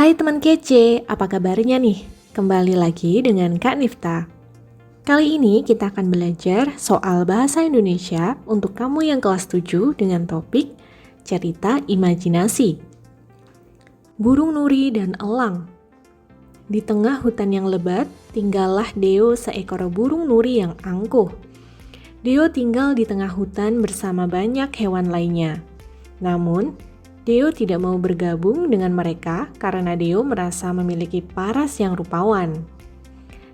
Hai teman kece, apa kabarnya nih? Kembali lagi dengan Kak Nifta. Kali ini kita akan belajar soal bahasa Indonesia untuk kamu yang kelas 7 dengan topik cerita imajinasi. Burung Nuri dan Elang. Di tengah hutan yang lebat, tinggallah Deo, seekor burung nuri yang angkuh. Deo tinggal di tengah hutan bersama banyak hewan lainnya. Namun, Deo tidak mau bergabung dengan mereka karena Deo merasa memiliki paras yang rupawan.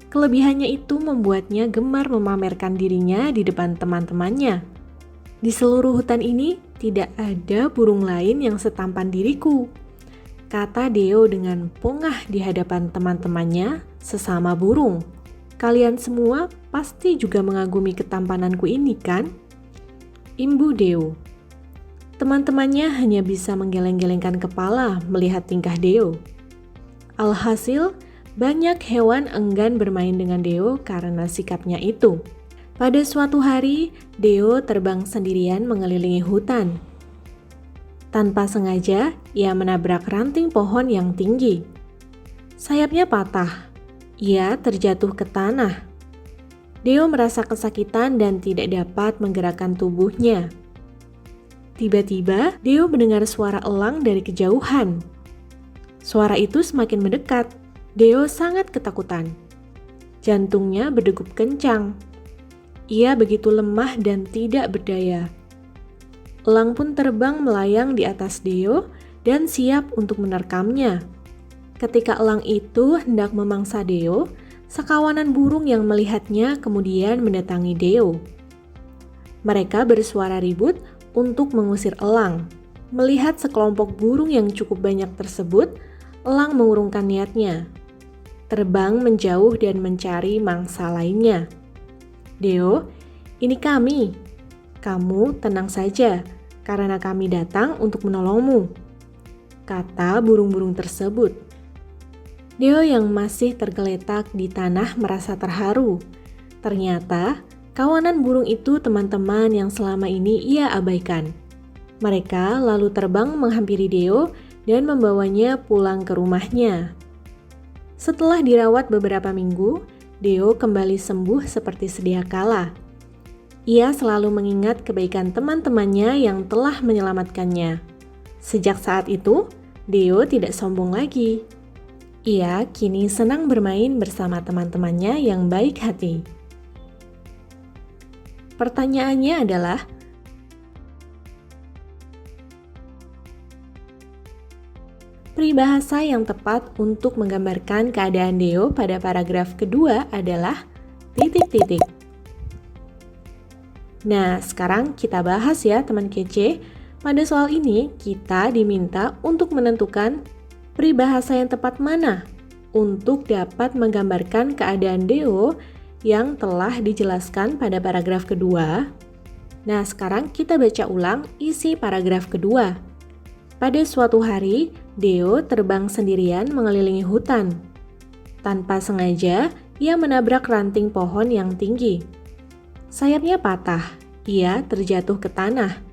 Kelebihannya itu membuatnya gemar memamerkan dirinya di depan teman-temannya. Di seluruh hutan ini tidak ada burung lain yang setampan diriku, kata Deo dengan pongah di hadapan teman-temannya sesama burung. Kalian semua pasti juga mengagumi ketampananku ini kan? Imbu Deo. Teman-temannya hanya bisa menggeleng-gelengkan kepala melihat tingkah Deo. Alhasil, banyak hewan enggan bermain dengan Deo karena sikapnya itu. Pada suatu hari, Deo terbang sendirian mengelilingi hutan. Tanpa sengaja, ia menabrak ranting pohon yang tinggi. Sayapnya patah. Ia terjatuh ke tanah. Deo merasa kesakitan dan tidak dapat menggerakkan tubuhnya. Tiba-tiba, Deo mendengar suara elang dari kejauhan. Suara itu semakin mendekat. Deo sangat ketakutan. Jantungnya berdegup kencang. Ia begitu lemah dan tidak berdaya. Elang pun terbang melayang di atas Deo dan siap untuk menerkamnya. Ketika elang itu hendak memangsa Deo, sekawanan burung yang melihatnya kemudian mendatangi Deo. Mereka bersuara ribut untuk mengusir elang. Melihat sekelompok burung yang cukup banyak tersebut, elang mengurungkan niatnya. Terbang menjauh dan mencari mangsa lainnya. Deo, ini kami. Kamu tenang saja, karena kami datang untuk menolongmu, kata burung-burung tersebut. Deo yang masih tergeletak di tanah merasa terharu. Ternyata, kawanan burung itu teman-teman yang selama ini ia abaikan. Mereka lalu terbang menghampiri Deo dan membawanya pulang ke rumahnya. Setelah dirawat beberapa minggu, Deo kembali sembuh seperti sedia kala. Ia selalu mengingat kebaikan teman-temannya yang telah menyelamatkannya. Sejak saat itu, Deo tidak sombong lagi. Ia kini senang bermain bersama teman-temannya yang baik hati. Pertanyaannya adalah, peribahasa yang tepat untuk menggambarkan keadaan Deo pada paragraf kedua adalah titik-titik. Nah, sekarang kita bahas ya teman kece. Pada soal ini, kita diminta untuk menentukan peribahasa yang tepat mana untuk dapat menggambarkan keadaan Deo yang telah dijelaskan pada paragraf kedua. Nah, sekarang kita baca ulang isi paragraf kedua. Pada suatu hari, Deo terbang sendirian mengelilingi hutan. Tanpa sengaja, ia menabrak ranting pohon yang tinggi. Sayapnya patah, ia terjatuh ke tanah.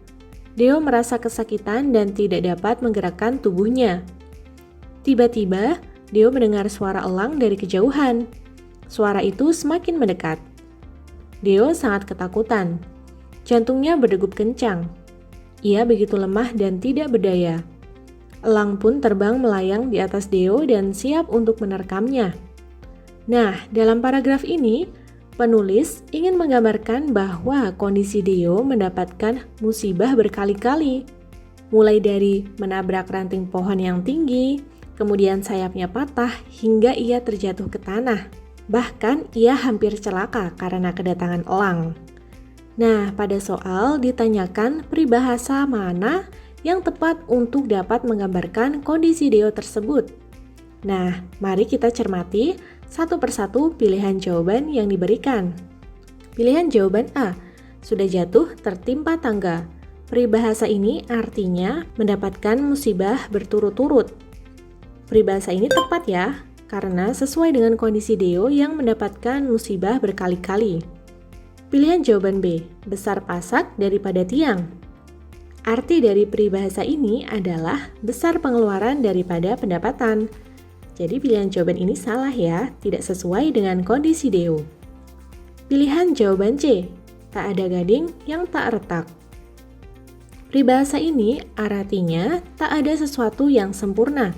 Deo merasa kesakitan dan tidak dapat menggerakkan tubuhnya. Tiba-tiba, Deo mendengar suara elang dari kejauhan. Suara itu semakin mendekat. Deo sangat ketakutan. Jantungnya berdegup kencang. Ia begitu lemah dan tidak berdaya. Elang pun terbang melayang di atas Deo dan siap untuk menerkamnya. Nah, dalam paragraf ini, penulis ingin menggambarkan bahwa kondisi Deo mendapatkan musibah berkali-kali. Mulai dari menabrak ranting pohon yang tinggi, kemudian sayapnya patah hingga ia terjatuh ke tanah. Bahkan ia hampir celaka karena kedatangan elang. Nah, pada soal ditanyakan peribahasa mana yang tepat untuk dapat menggambarkan kondisi Deo tersebut. Nah, mari kita cermati satu persatu pilihan jawaban yang diberikan. Pilihan jawaban A, sudah jatuh tertimpa tangga. Peribahasa ini artinya mendapatkan musibah berturut-turut. Peribahasa ini tepat ya, karena sesuai dengan kondisi Deo yang mendapatkan musibah berkali-kali. Pilihan jawaban B, besar pasak daripada tiang. Arti dari peribahasa ini adalah besar pengeluaran daripada pendapatan. Jadi pilihan jawaban ini salah ya, tidak sesuai dengan kondisi Deo. Pilihan jawaban C, tak ada gading yang tak retak. Peribahasa ini artinya tak ada sesuatu yang sempurna.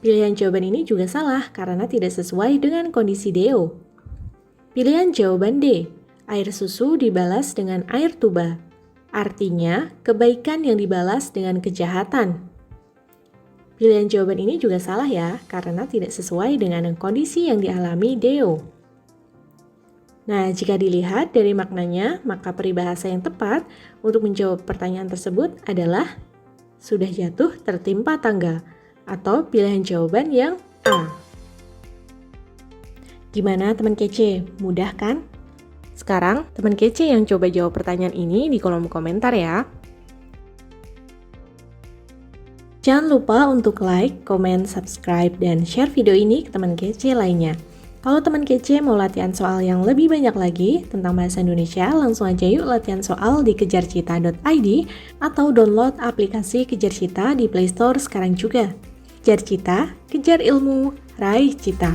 Pilihan jawaban ini juga salah karena tidak sesuai dengan kondisi Deo. Pilihan jawaban D, air susu dibalas dengan air tuba. Artinya, kebaikan yang dibalas dengan kejahatan. Pilihan jawaban ini juga salah ya, karena tidak sesuai dengan kondisi yang dialami Deo. Nah, jika dilihat dari maknanya, maka peribahasa yang tepat untuk menjawab pertanyaan tersebut adalah sudah jatuh tertimpa tangga, atau pilihan jawaban yang A. Gimana teman kece? Mudah kan? Sekarang, teman kece yang coba jawab pertanyaan ini di kolom komentar ya. Jangan lupa untuk like, komen, subscribe, dan share video ini ke teman kece lainnya. Kalau teman kece mau latihan soal yang lebih banyak lagi tentang bahasa Indonesia, langsung aja yuk latihan soal di kejarcita.id atau download aplikasi Kejar Cita di Play Store sekarang juga. Kejar Cita, kejar ilmu, raih cita.